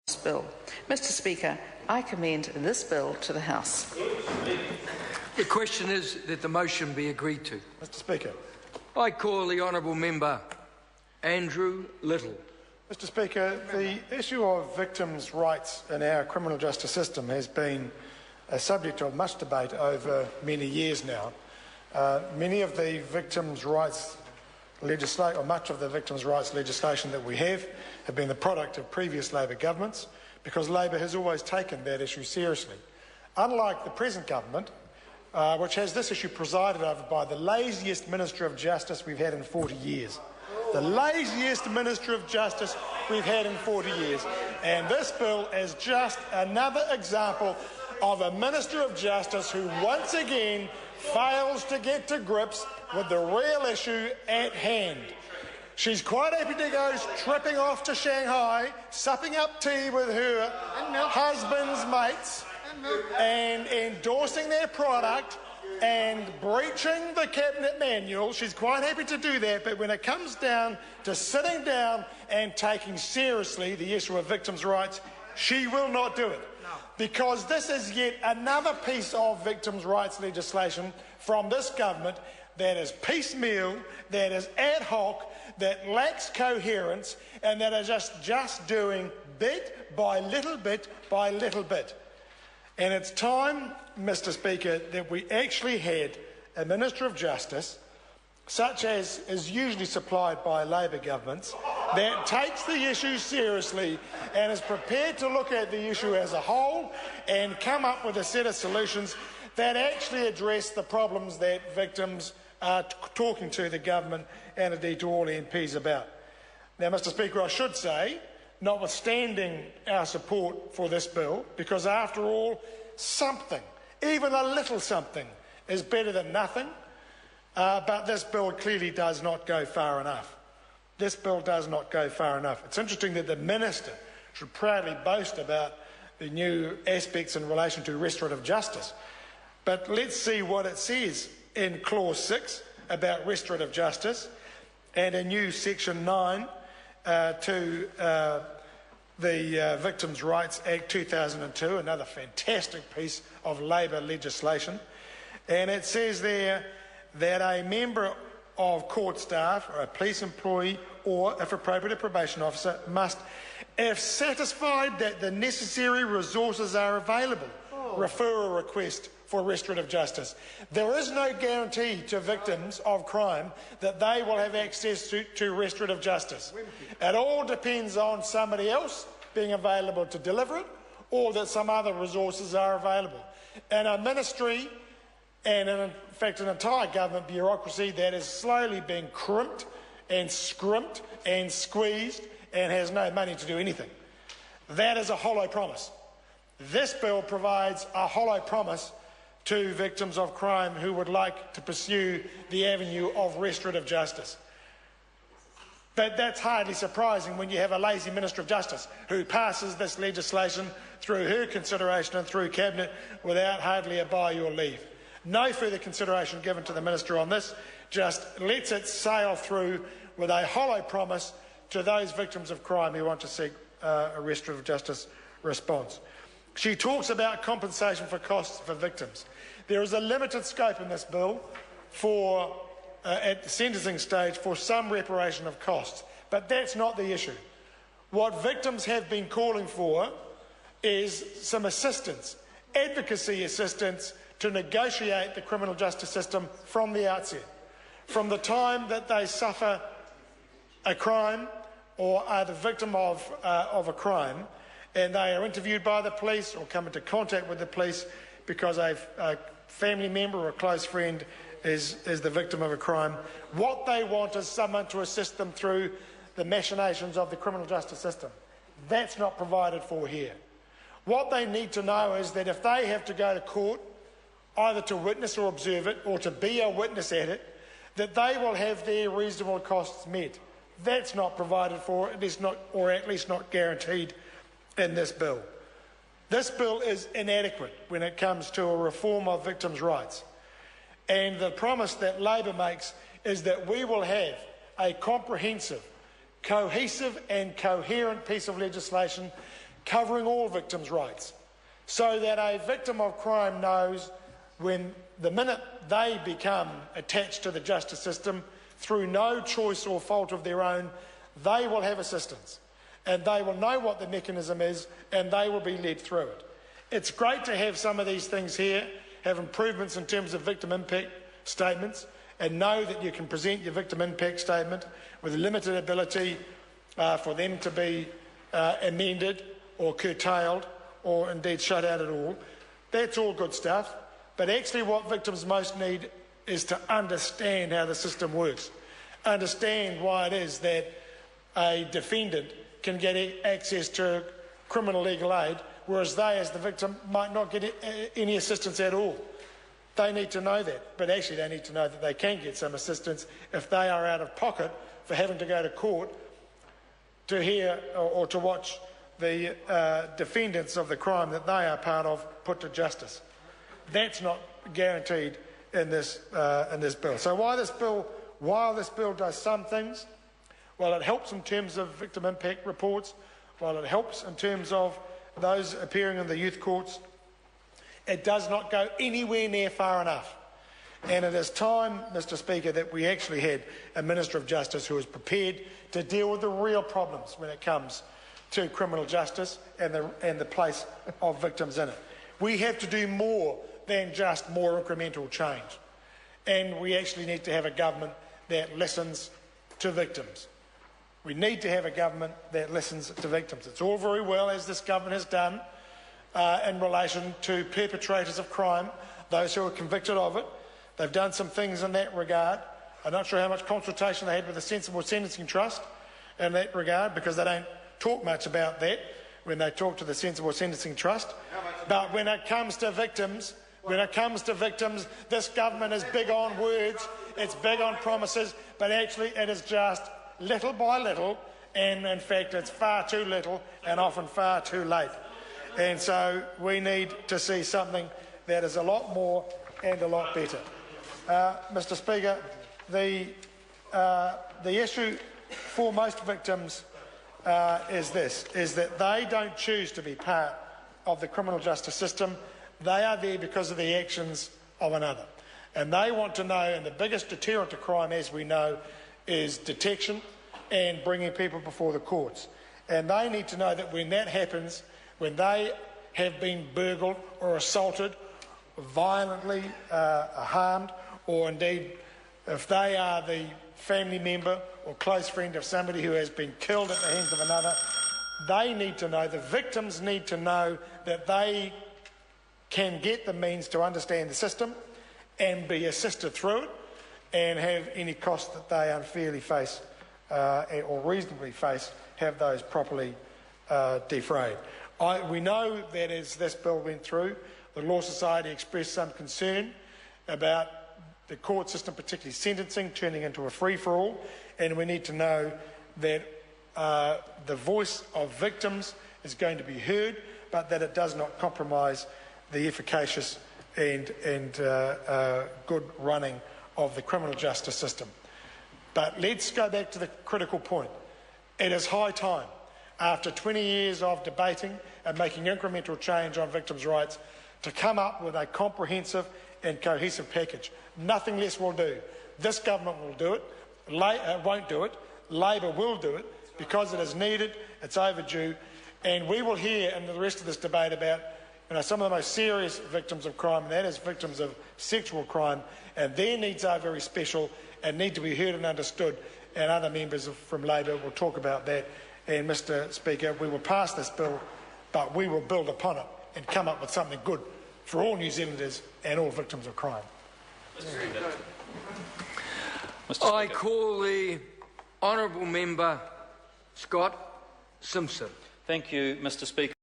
this bill. Mr Speaker, I commend this bill to the House. The question is that the motion be agreed to. Mr Speaker. I call the honourable member Andrew Little. Mr Speaker, the issue of victims' rights in our criminal justice system has been a subject of much debate over many years now. Many of the victims' rights legislation, or much of the victims' rights legislation that we have been the product of previous Labor governments, because Labor has always taken that issue seriously. Unlike the present government, which has this issue presided over by the laziest Minister of Justice we've had in 40 years. The laziest Minister of Justice we've had in 40 years. And this bill is just another example of a Minister of Justice who once again fails to get to grips with the real issue at hand. She's quite happy to go tripping off to Shanghai, supping up tea with her husband's mates and endorsing their product and breaching the cabinet manual. She's quite happy to do that, but when it comes down to sitting down and taking seriously the issue of victims' rights, she will not do it. Because this is yet another piece of victims' rights legislation from this government that is piecemeal, that is ad hoc, that lacks coherence, and that is just doing bit by little bit by little bit. And it's time, Mr Speaker, that we actually had a Minister of Justice, such as is usually supplied by Labor governments, that takes the issue seriously and is prepared to look at the issue as a whole and come up with a set of solutions that actually address the problems that victims are talking to the government and indeed to all MPs about. Now, Mr Speaker, I should say, notwithstanding our support for this bill, because after all, something, even a little something, is better than nothing, but this bill clearly does not go far enough. This bill does not go far enough. It's interesting that the Minister should proudly boast about the new aspects in relation to restorative justice, but let's see what it says in Clause 6 about restorative justice and a new Section 9 to the Victims' Rights Act 2002, another fantastic piece of Labor legislation. And it says there that a member of court staff or a police employee or, if appropriate, a probation officer must, if satisfied that the necessary resources are available, refer a request for restorative justice. There is no guarantee to victims of crime that they will have access to restorative justice. It all depends on somebody else being available to deliver it, or that some other resources are available. And a ministry, and in fact an entire government bureaucracy that is slowly being crimped and scrimped and squeezed and has no money to do anything. That is a hollow promise. This bill provides a hollow promise to victims of crime who would like to pursue the avenue of restorative justice. But that's hardly surprising when you have a lazy Minister of Justice who passes this legislation through her consideration and through Cabinet without hardly a by your leave. No further consideration given to the Minister on this, just lets it sail through with a hollow promise to those victims of crime who want to seek a restorative justice response. She talks about compensation for costs for victims. There is a limited scope in this bill for, at the sentencing stage, for some reparation of costs. But that's not the issue. What victims have been calling for is some assistance, advocacy assistance, to negotiate the criminal justice system from the outset. From the time that they suffer a crime or are the victim of a crime, and they are interviewed by the police or come into contact with the police because a family member or a close friend is the victim of a crime. What they want is someone to assist them through the machinations of the criminal justice system. That's not provided for here. What they need to know is that if they have to go to court, either to witness or observe it, or to be a witness at it, that they will have their reasonable costs met. That's not provided for, at least not, or at least not guaranteed in this bill. This bill is inadequate when it comes to a reform of victims' rights. And the promise that Labor makes is that we will have a comprehensive, cohesive and coherent piece of legislation covering all victims' rights, so that a victim of crime knows when the minute they become attached to the justice system through no choice or fault of their own, they will have assistance and they will know what the mechanism is and they will be led through it. It's great to have some of these things here, have improvements in terms of victim impact statements, and know that you can present your victim impact statement with a limited ability for them to be amended or curtailed or indeed shut out at all. That's all good stuff. But actually what victims most need is to understand how the system works. Understand why it is that a defendant can get access to criminal legal aid, whereas they, as the victim, might not get any assistance at all. They need to know that, but actually they need to know that they can get some assistance if they are out of pocket for having to go to court to hear or to watch the defendants of the crime that they are part of put to justice. That's not guaranteed in this bill. So while this bill does some things, while it helps in terms of victim impact reports, while it helps in terms of those appearing in the youth courts, it does not go anywhere near far enough. And it is time, Mr. Speaker, that we actually had a Minister of Justice who is prepared to deal with the real problems when it comes to criminal justice and the place of victims in it. We have to do more than just more incremental change. And we actually need to have a government that listens to victims. We need to have a government that listens to victims. It's all very well, as this government has done, in relation to perpetrators of crime, those who are convicted of it. They've done some things in that regard. I'm not sure how much consultation they had with the Sensible Sentencing Trust in that regard, because they don't talk much about that when they talk to the Sensible Sentencing Trust. But when it comes to victims, this government is big on words, it's big on promises, but actually it is just little by little, and in fact it's far too little and often far too late. And so we need to see something that is a lot more and a lot better. Mr. Speaker, the issue for most victims is that they don't choose to be part of the criminal justice system. They are there because of the actions of another. And they want to know, and the biggest deterrent to crime, as we know, is detection and bringing people before the courts. And they need to know that when that happens, when they have been burgled or assaulted, violently harmed, or indeed if they are the family member or close friend of somebody who has been killed at the hands of another, they need to know, the victims need to know that they can get the means to understand the system and be assisted through it and have any costs that they unfairly face or reasonably face, have those properly defrayed. We know that as this bill went through, the Law Society expressed some concern about the court system, particularly sentencing, turning into a free-for-all, and we need to know that the voice of victims is going to be heard, but that it does not compromise the efficacious and good running of the criminal justice system. But let's go back to the critical point. It is high time, after 20 years of debating and making incremental change on victims' rights, to come up with a comprehensive and cohesive package. Nothing less will do. This government will do it, won't do it, Labor will do it, because it is needed, it's overdue, and we will hear in the rest of this debate about some of the most serious victims of crime, and that is victims of sexual crime, and their needs are very special and need to be heard and understood, and other members from Labor will talk about that. And Mr. Speaker, we will pass this bill, but we will build upon it and come up with something good for all New Zealanders and all victims of crime. I call the honourable member Scott Simpson. Thank you, Mr. Speaker.